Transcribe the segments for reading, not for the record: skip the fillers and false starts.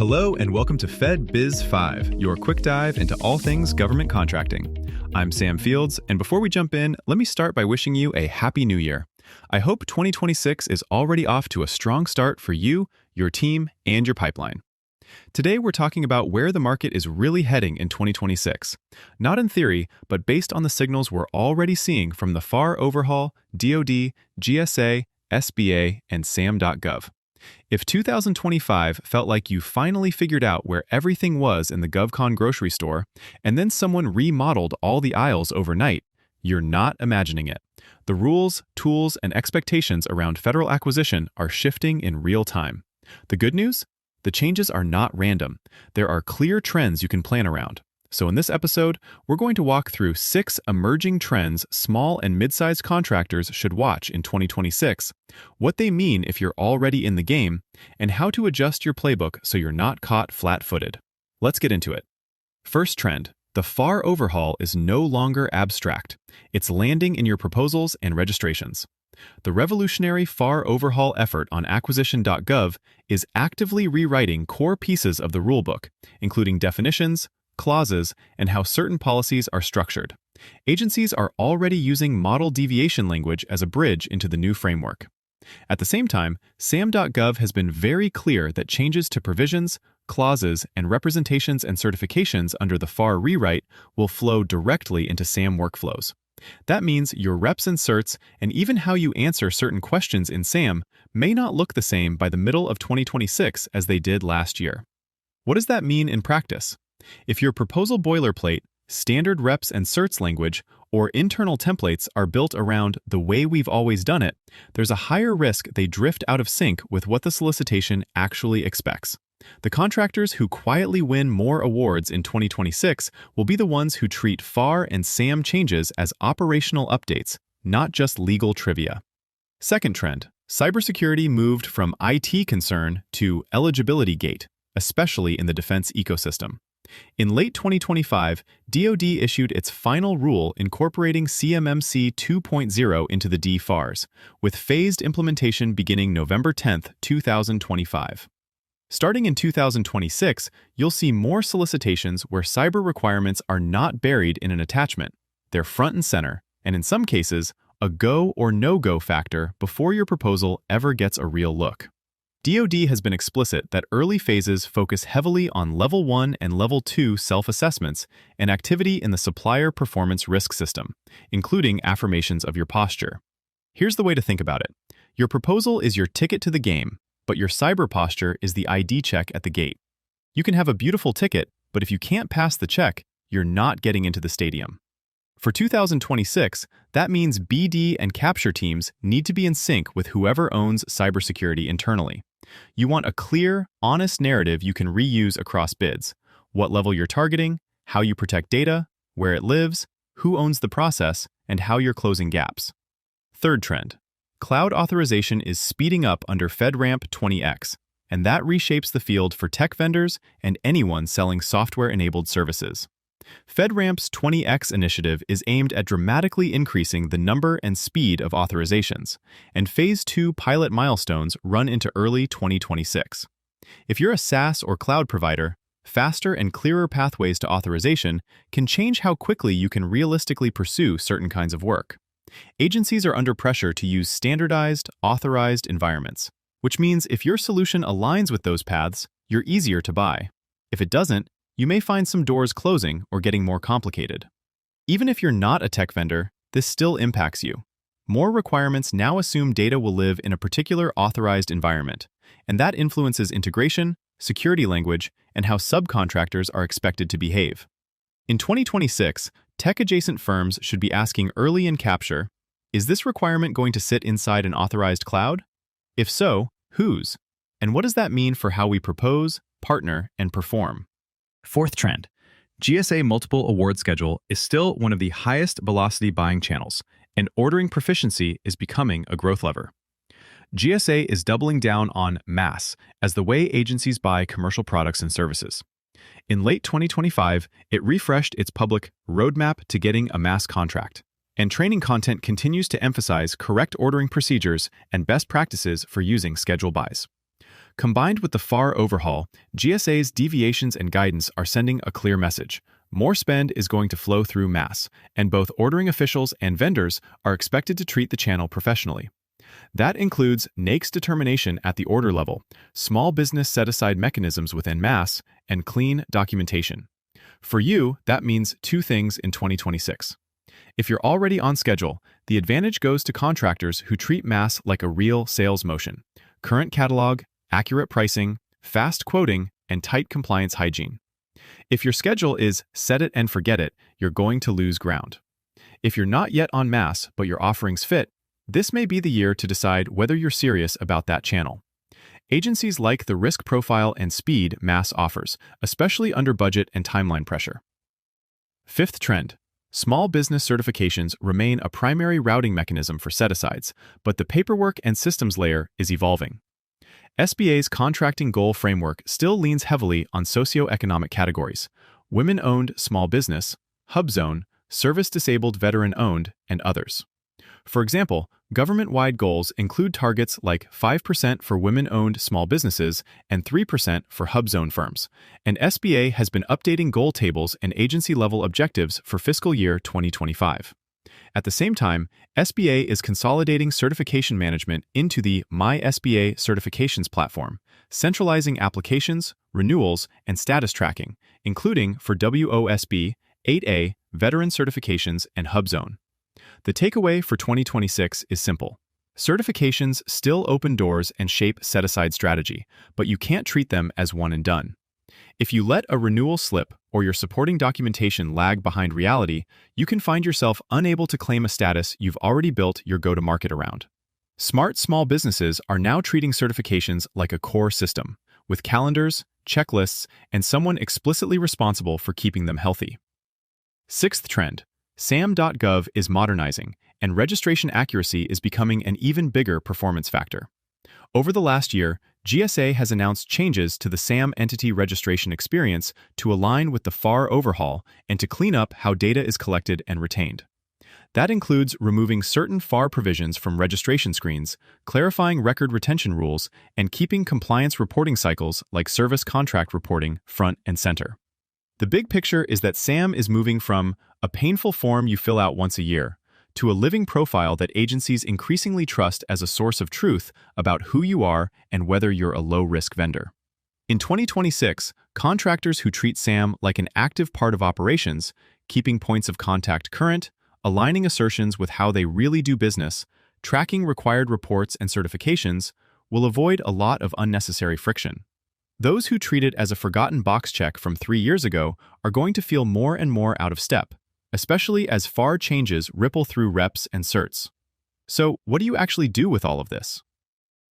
Hello and welcome to FedBiz 5, your quick dive into all things government contracting. I'm Sam Fields, and before we jump in, let me start by wishing you a happy new year. I hope 2026 is already off to a strong start for you, your team, and your pipeline. Today we're talking about where the market is really heading in 2026. Not in theory, but based on the signals we're already seeing from the FAR overhaul, DoD, GSA, SBA, and SAM.gov. If 2025 felt like you finally figured out where everything was in the GovCon grocery store, and then someone remodeled all the aisles overnight, you're not imagining it. The rules, tools, and expectations around federal acquisition are shifting in real time. The good news? The changes are not random. There are clear trends you can plan around. So in this episode, we're going to walk through 6 emerging trends small and mid-sized contractors should watch in 2026, what they mean if you're already in the game, and how to adjust your playbook so you're not caught flat-footed. Let's get into it. First trend, the FAR overhaul is no longer abstract. It's landing in your proposals and registrations. The revolutionary FAR overhaul effort on acquisition.gov is actively rewriting core pieces of the rulebook, including definitions, clauses, and how certain policies are structured. Agencies are already using model deviation language as a bridge into the new framework. At the same time, SAM.gov has been very clear that changes to provisions, clauses, and representations and certifications under the FAR rewrite will flow directly into SAM workflows. That means your reps and certs, and even how you answer certain questions in SAM, may not look the same by the middle of 2026 as they did last year. What does that mean in practice? If your proposal boilerplate, standard reps and certs language, or internal templates are built around the way we've always done it, there's a higher risk they drift out of sync with what the solicitation actually expects. The contractors who quietly win more awards in 2026 will be the ones who treat FAR and SAM changes as operational updates, not just legal trivia. Second trend, cybersecurity moved from IT concern to eligibility gate, especially in the defense ecosystem. In late 2025, DoD issued its final rule incorporating CMMC 2.0 into the DFARS, with phased implementation beginning November 10, 2025. Starting in 2026, you'll see more solicitations where cyber requirements are not buried in an attachment. They're front and center, and in some cases, a go or no-go factor before your proposal ever gets a real look. DoD has been explicit that early phases focus heavily on Level 1 and Level 2 self-assessments and activity in the supplier performance risk system, including affirmations of your posture. Here's the way to think about it. Your proposal is your ticket to the game, but your cyber posture is the ID check at the gate. You can have a beautiful ticket, but if you can't pass the check, you're not getting into the stadium. For 2026, that means BD and capture teams need to be in sync with whoever owns cybersecurity internally. You want a clear, honest narrative you can reuse across bids: what level you're targeting, how you protect data, where it lives, who owns the process, and how you're closing gaps. Third trend, cloud authorization is speeding up under FedRAMP 20X, and that reshapes the field for tech vendors and anyone selling software-enabled services. FedRAMP's 20X initiative is aimed at dramatically increasing the number and speed of authorizations, and Phase 2 pilot milestones run into early 2026. If you're a SaaS or cloud provider, faster and clearer pathways to authorization can change how quickly you can realistically pursue certain kinds of work. Agencies are under pressure to use standardized, authorized environments, which means if your solution aligns with those paths, you're easier to buy. If it doesn't, you may find some doors closing or getting more complicated. Even if you're not a tech vendor, this still impacts you. More requirements now assume data will live in a particular authorized environment, and that influences integration, security language, and how subcontractors are expected to behave. In 2026, tech-adjacent firms should be asking early in capture, is this requirement going to sit inside an authorized cloud? If so, whose? And what does that mean for how we propose, partner, and perform? Fourth trend, GSA multiple award schedule is still one of the highest velocity buying channels, and ordering proficiency is becoming a growth lever. GSA is doubling down on mass as the way agencies buy commercial products and services. In late 2025, it refreshed its public roadmap to getting a mass contract, and training content continues to emphasize correct ordering procedures and best practices for using schedule buys. Combined with the FAR overhaul, GSA's deviations and guidance are sending a clear message. More spend is going to flow through mass, and both ordering officials and vendors are expected to treat the channel professionally. That includes NAICS determination at the order level, small business set-aside mechanisms within mass, and clean documentation. For you, that means two things in 2026. If you're already on schedule, the advantage goes to contractors who treat mass like a real sales motion: current catalog, accurate pricing, fast quoting, and tight compliance hygiene. If your schedule is set it and forget it, you're going to lose ground. If you're not yet on mass, but your offerings fit, this may be the year to decide whether you're serious about that channel. Agencies like the risk profile and speed mass offers, especially under budget and timeline pressure. Fifth trend. Small business certifications remain a primary routing mechanism for set-asides, but the paperwork and systems layer is evolving. SBA's contracting goal framework still leans heavily on socioeconomic categories: women-owned small business, hub zone, service-disabled veteran-owned, and others. For example, government-wide goals include targets like 5% for women-owned small businesses and 3% for hub zone firms, and SBA has been updating goal tables and agency-level objectives for fiscal year 2025. At the same time, SBA is consolidating certification management into the My SBA Certifications platform, centralizing applications, renewals, and status tracking, including for WOSB, 8A, veteran certifications, and hub zone. The takeaway for 2026 is simple. Certifications still open doors and shape set-aside strategy, but you can't treat them as one and done. If you let a renewal slip or your supporting documentation lag behind reality, you can find yourself unable to claim a status you've already built your go-to-market around. Smart small businesses are now treating certifications like a core system, with calendars, checklists, and someone explicitly responsible for keeping them healthy. Sixth trend. SAM.gov is modernizing, and registration accuracy is becoming an even bigger performance factor. Over the last year, GSA has announced changes to the SAM entity registration experience to align with the FAR overhaul and to clean up how data is collected and retained. That includes removing certain FAR provisions from registration screens, clarifying record retention rules, and keeping compliance reporting cycles like service contract reporting front and center. The big picture is that SAM is moving from a painful form you fill out once a year to a living profile that agencies increasingly trust as a source of truth about who you are and whether you're a low-risk vendor. In 2026, contractors who treat SAM like an active part of operations, keeping points of contact current, aligning assertions with how they really do business, tracking required reports and certifications, will avoid a lot of unnecessary friction. Those who treat it as a forgotten box check from 3 years ago are going to feel more and more out of step, especially as FAR changes ripple through reps and certs. So, what do you actually do with all of this?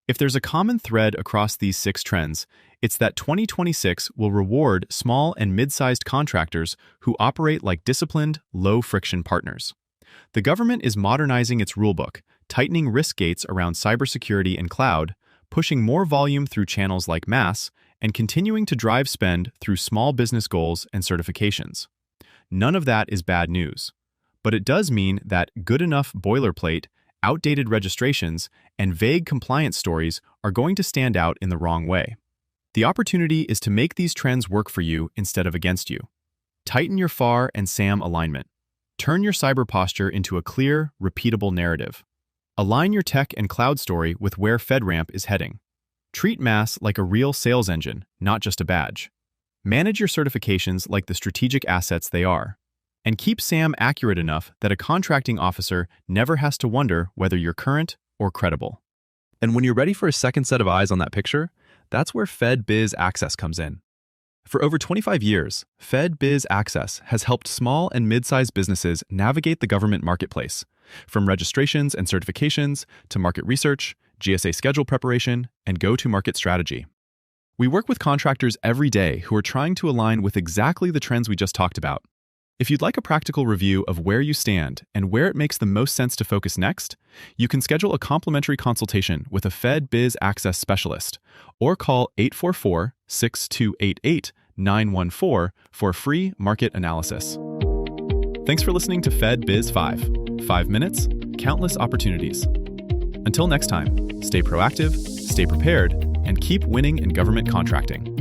If there's a common thread across these 6 trends, it's that 2026 will reward small and mid-sized contractors who operate like disciplined, low-friction partners. The government is modernizing its rulebook, tightening risk gates around cybersecurity and cloud, pushing more volume through channels like mass, and continuing to drive spend through small business goals and certifications. None of that is bad news, but it does mean that good enough boilerplate, outdated registrations, and vague compliance stories are going to stand out in the wrong way. The opportunity is to make these trends work for you instead of against you. Tighten your FAR and SAM alignment. Turn your cyber posture into a clear, repeatable narrative. Align your tech and cloud story with where FedRAMP is heading. Treat mass like a real sales engine, not just a badge. Manage your certifications like the strategic assets they are. And keep SAM accurate enough that a contracting officer never has to wonder whether you're current or credible. And when you're ready for a second set of eyes on that picture, that's where FedBiz Access comes in. For over 25 years, FedBiz Access has helped small and mid-sized businesses navigate the government marketplace, from registrations and certifications to market research, GSA schedule preparation, and go-to-market strategy. We work with contractors every day who are trying to align with exactly the trends we just talked about. If you'd like a practical review of where you stand and where it makes the most sense to focus next, you can schedule a complimentary consultation with a FedBiz Access specialist or call 844-6288-914 for a free market analysis. Thanks for listening to FedBiz 5. 5 minutes, countless opportunities. Until next time, stay proactive, stay prepared, and keep winning in government contracting.